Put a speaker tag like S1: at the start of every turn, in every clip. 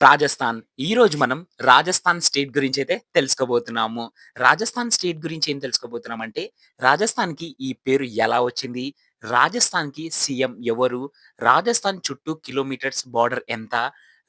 S1: రాజస్థాన్. ఈరోజు మనం Rajasthan state గురించైతే తెలుసుకోబోతున్నాము. Rajasthan state గురించి ఏం తెలుసుకోబోతున్నామంటే, రాజస్థాన్‌కి ఈ పేరు ఎలా వచ్చింది? రాజస్థాన్‌కి సీఎం ఎవరు? రాజస్థాన్ చుట్టూ కిలోమీటర్స్ బోర్డర్ ఎంత?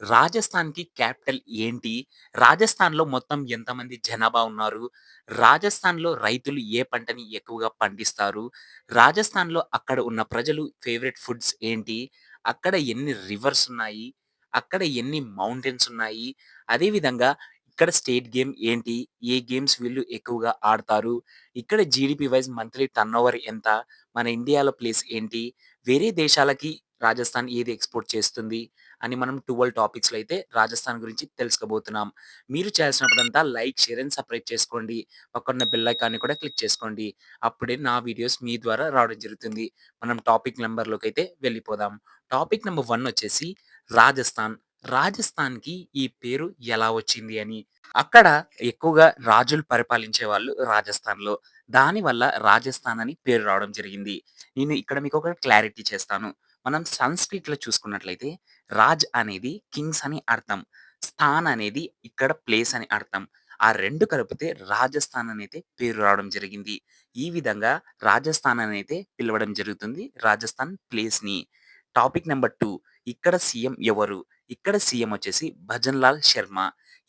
S1: రాజస్థాన్‌కి క్యాపిటల్ ఏంటి? రాజస్థాన్‌లో మొత్తం ఎంతమంది జనాభా ఉన్నారు? రాజస్థాన్‌లో రైతులు ఏ పంటని ఎక్కువగా పండిస్తారు? రాజస్థాన్‌లో అక్కడ ఉన్న ప్రజలు ఫేవరెట్ ఫుడ్స్ ఏంటి? అక్కడ ఎన్ని రివర్స్ ఉన్నాయి? అక్కడ ఎన్ని మౌంటైన్స్ ఉన్నాయి? అదే విధంగా ఇక్కడ స్టేట్ గేమ్ ఏంటి? ఏ గేమ్స్ వీళ్ళు ఎక్కువగా ఆడతారు? ఇక్కడ జీడీపీ వైస్ మంత్లీ టర్నోవర్ ఎంత? మన ఇండియాలో ప్లేస్ ఏంటి? వేరే దేశాలకి రాజస్థాన్ ఏది ఎక్స్‌పోర్ట్ చేస్తుంది? అని మనం 12 టాపిక్స్‌లో అయితే రాజస్థాన్ గురించి తెలుసుకోబోతున్నాం. మీరు చేయాల్సినప్పుడంతా లైక్, షేర్ అండ్ సబ్‌స్క్రైబ్ చేసుకోండి. పక్కనున్న బెల్ ఐకాన్‌ని కూడా క్లిక్ చేసుకోండి. అప్పుడే నా వీడియోస్ మీ ద్వారా రావడం జరుగుతుంది. మనం టాపిక్ నంబర్‌లోకైతే వెళ్ళిపోదాం. టాపిక్ నంబర్ 1 వచ్చేసి రాజస్థాన్. రాజస్థాన్‌కి ఈ పేరు ఎలా వచ్చింది అని. అక్కడ ఎక్కువగా రాజులు పరిపాలించేవాళ్ళు రాజస్థాన్‌లో. దానివల్ల రాజస్థాన్ అని పేరు రావడం జరిగింది. నేను ఇక్కడ మీకొక క్లారిటీ చేస్తాను. మనం సంస్కృత్‌లో చూసుకున్నట్లయితే రాజ్ అనేది కింగ్స్ అని అర్థం. స్థాన్ అనేది ఇక్కడ ప్లేస్ అని అర్థం. ఆ 2 కలిపితే రాజస్థాన్ అనైతే పేరు రావడం జరిగింది. ఈ విధంగా రాజస్థాన్ అనైతే పిలవడం జరుగుతుంది. రాజస్థాన్ ప్లేస్‌ని. టాపిక్ నంబర్ 2 ఇక్కడ సీఎం ఎవరు? ఇక్కడ సీఎం వచ్చేసి భజన్ లాల్ శర్మ.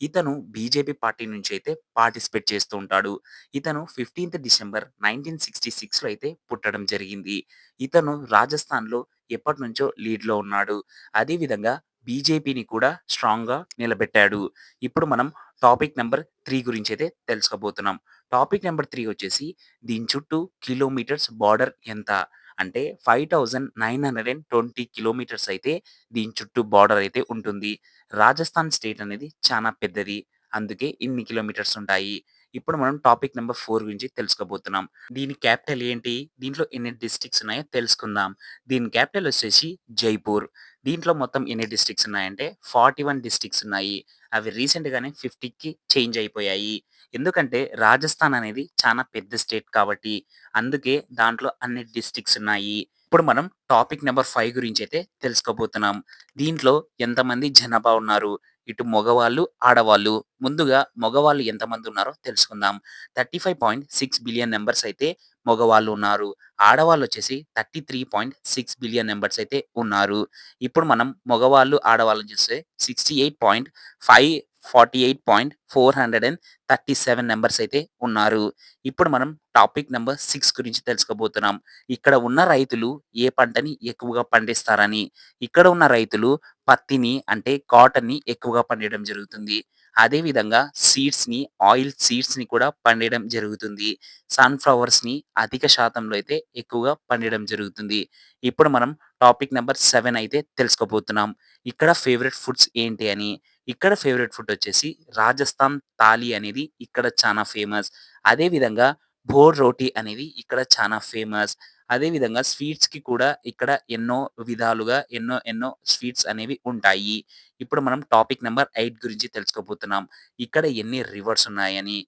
S1: ఇతను బీజేపీ పార్టీ నుంచి అయితే పార్టిసిపేట్ చేస్తూ ఉంటాడు. ఇతను 15థ్ డిసెంబర్ 1966లో అయితే పుట్టడం జరిగింది. ఇతను రాజస్థాన్‌లో ఎప్పటినుంచో లీడ్‌లో ఉన్నాడు. అదే విధంగా బీజేపీని కూడా స్ట్రాంగ్‌గా నిలబెట్టాడు. ఇప్పుడు మనం టాపిక్ నంబర్ 3 గురించైతే తెలుసుకోబోతున్నాం. టాపిక్ నంబర్ 3 వచ్చేసి దీని చుట్టూ కిలోమీటర్స్ బోర్డర్ ఎంత? అంటే 5920 కిలోమీటర్స్ అయితే దీని చుట్టూ బోర్డర్ అయితే ఉంటుంది. రాజస్థాన్ స్టేట్ అనేది చానా పెద్దది. అందుకే ఇన్ని కిలోమీటర్స్ ఉంటాయి. ఇప్పుడు మనం టాపిక్ నంబర్ 4 గురించి తెలుసుకోబోతున్నాం. దీని క్యాపిటల్ ఏంటి? దీంట్లో ఎన్ని డిస్ట్రిక్ట్స్ ఉన్నాయో తెలుసుకుందాం. దీని క్యాపిటల్ వచ్చేసి జైపూర్. దీంట్లో మొత్తం ఎన్ని డిస్ట్రిక్ట్స్ ఉన్నాయంటే 41 డిస్ట్రిక్ట్స్ ఉన్నాయి. అవి రీసెంట్‌గానే 50కి చేంజ్ అయిపోయాయి. ఎందుకంటే రాజస్థాన్ అనేది చానా పెద్ద స్టేట్ కాబట్టి. అందుకే దాంట్లో అన్ని డిస్ట్రిక్ట్స్ ఉన్నాయి. ఇప్పుడు మనం టాపిక్ నంబర్ 5 గురించైతే తెలుసుకోబోతున్నాం. దీంట్లో ఎంతమంది జనాభా ఉన్నారు? ఇటు మగవాళ్ళు, ఆడవాళ్ళు. ముందుగా మగవాళ్ళు ఎంతమంది ఉన్నారో తెలుసుకుందాం. 35.6 బిలియన్ నంబర్స్ అయితే మగవాళ్ళు ఉన్నారు. ఆడవాళ్ళొచ్చేసి 33.6 బిలియన్ నంబర్స్ అయితే ఉన్నారు. ఇప్పుడు మనం మగవాళ్ళు, ఆడవాళ్ళని చూస్తే 68.5 48.437 నంబర్స్ అయితే ఉన్నారు. ఇప్పుడు మనం టాపిక్ నంబర్ 6 గురించి తెలుసుకోబోతున్నాం. ఇక్కడ ఉన్న రైతులు ఏ పంటని ఎక్కువగా పండిస్తారని. ఇక్కడ ఉన్న రైతులు పత్తిని అంటే కాటన్‌ని ఎక్కువగా పండియడం జరుగుతుంది. అదే విధంగా సీడ్స్‌ని, ఆయిల్ సీడ్స్‌ని కూడా పండియడం జరుగుతుంది. సన్‌ఫ్లవర్స్‌ని అధిక శాతంలో అయితే ఎక్కువగా పండియడం జరుగుతుంది. ఇప్పుడు మనం టాపిక్ నంబర్ 7 అయితే తెలుసుకోబోతున్నాం. ఇక్కడ ఫేవరెట్ ఫుడ్స్ ఏంటి అని. ఇక్కడ ఫేవరెట్ ఫుడ్ వచ్చేసి రాజస్థాన్ థాలి అనేది ఇక్కడ చానా ఫేమస్. అదే విధంగా భోర్ రోటీ అనేది ఇక్కడ చానా ఫేమస్. అదే విధంగా స్వీట్స్‌కి కూడా ఇక్కడ ఎన్నో విధాలుగా ఎన్నో ఎన్నో స్వీట్స్ అనేవి ఉంటాయి. ఇప్పుడు మనం టాపిక్ నంబర్ 8 గురించి తెలుసుకోబోతున్నాం. ఇక్కడ ఎన్ని రివర్స్ ఉన్నాయని.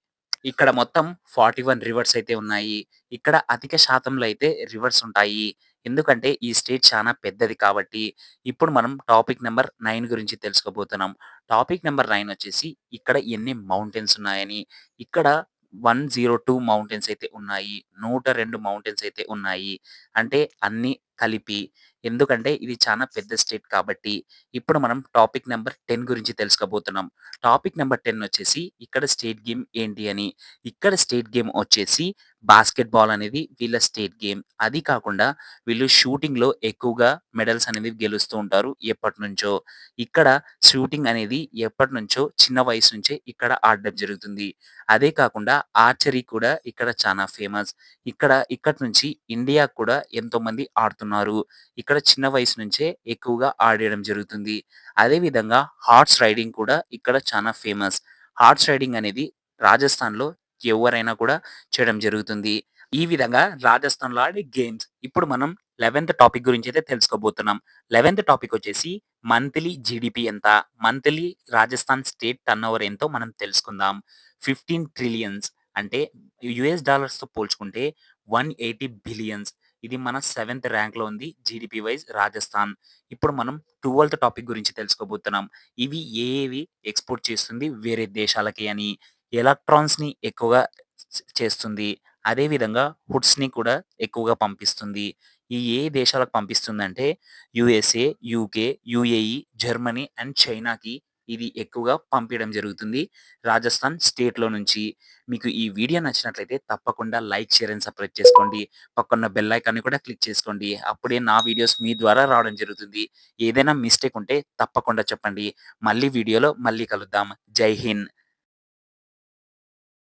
S1: ఇక్కడ మొత్తం 41 రివర్స్ అయితే ఉన్నాయి. ఇక్కడ అధిక శాతంలో అయితే రివర్స్ ఉంటాయి. ఎందుకంటే ఈ స్టేట్ చానా పెద్దది కాబట్టి. ఇప్పుడు మనం టాపిక్ నంబర్ 9 గురించి తెలుసుకోబోతున్నాం. టాపిక్ నంబర్ 9 వచ్చేసి ఇక్కడ ఎన్ని మౌంటైన్స్ ఉన్నాయని. ఇక్కడ 102 మౌంటైన్స్ అయితే ఉన్నాయి. 102 మౌంటైన్స్ అయితే ఉన్నాయి. అంటే అన్నీ కలిపి. ఎందుకంటే ఇది చానా పెద్ద స్టేట్ కాబట్టి. ఇప్పుడు మనం టాపిక్ నంబర్ 10 గురించి తెలుసుకోబోతున్నాం. టాపిక్ నంబర్ 10 వచ్చేసి ఇక్కడ స్టేట్ గేమ్ ఏంటి అని. ఇక్కడ స్టేట్ గేమ్ వచ్చేసి బాస్కెట్ బాల్ అనేది వీళ్ళ స్టేట్ గేమ్. అది కాకుండా వీళ్ళు షూటింగ్‌లో ఎక్కువగా మెడల్స్ అనేవి గెలుస్తూ ఉంటారు ఎప్పటినుంచో. ఇక్కడ షూటింగ్ అనేది ఎప్పటినుంచో చిన్న వయసు నుంచే ఇక్కడ ఆడడం జరుగుతుంది. అదే కాకుండా ఆర్చరీ కూడా ఇక్కడ చానా ఫేమస్. ఇక్కడి నుంచి ఇండియాకి కూడా ఎంతోమంది ఆడుతున్నారు. ఇక్కడ చిన్న వయసు నుంచే ఎక్కువగా ఆడడం జరుగుతుంది. అదే విధంగా హార్స్ రైడింగ్ కూడా ఇక్కడ చానా ఫేమస్. హార్స్ రైడింగ్ అనేది రాజస్థాన్‌లో ఎవరైనా కూడా చేయడం జరుగుతుంది. ఈ విధంగా రాజస్థాన్‌లో ఆడే గేమ్స్. ఇప్పుడు మనం 11థ్ టాపిక్ గురించైతే తెలుసుకోబోతున్నాం. 11థ్ టాపిక్ వచ్చేసి మంత్లీ జీడీపీ ఎంత? మంత్లీ రాజస్థాన్ స్టేట్ టర్నోవర్ ఎంతో మనం తెలుసుకుందాం. 15 ట్రిలియన్స్ అంటే యూఎస్ డాలర్స్‌తో పోల్చుకుంటే 180 బిలియన్స్. ఇది మన 7థ్ ర్యాంక్‌లో ఉంది జీడీపీ వైస్ రాజస్థాన్. ఇప్పుడు మనం 12థ్ టాపిక్ గురించి తెలుసుకోబోతున్నాం. ఇవి ఏవి ఎక్స్‌పోర్ట్ చేస్తుంది వేరే దేశాలకి అని, ఎలక్ట్రాన్స్‌ని ఎక్కువగా చేస్తుంది. అదే విధంగా వుడ్స్‌ని కూడా ఎక్కువగా పంపిస్తుంది. ఈ ఏ దేశాలకు పంపిస్తుందంటే USA, UK, UAE, Germany and చైనాకి ఇది ఎక్కువగా పంపియడం జరుగుతుంది. రాజస్థాన్ స్టేట్‌లో నుంచి. మీకు ఈ వీడియో నచ్చినట్లయితే తప్పకుండా లైక్, షేర్ అండ్ సబ్‌స్క్రైబ్ చేసుకోండి. పక్కన బెల్ ఐకాన్‌ని కూడా క్లిక్ చేసుకోండి. అప్పుడే నా వీడియోస్ మీ ద్వారా రావడం జరుగుతుంది. ఏదైనా మిస్టేక్ ఉంటే తప్పకుండా చెప్పండి. మళ్ళీ వీడియోలో మళ్ళీ కలుద్దాం. జై హింద్.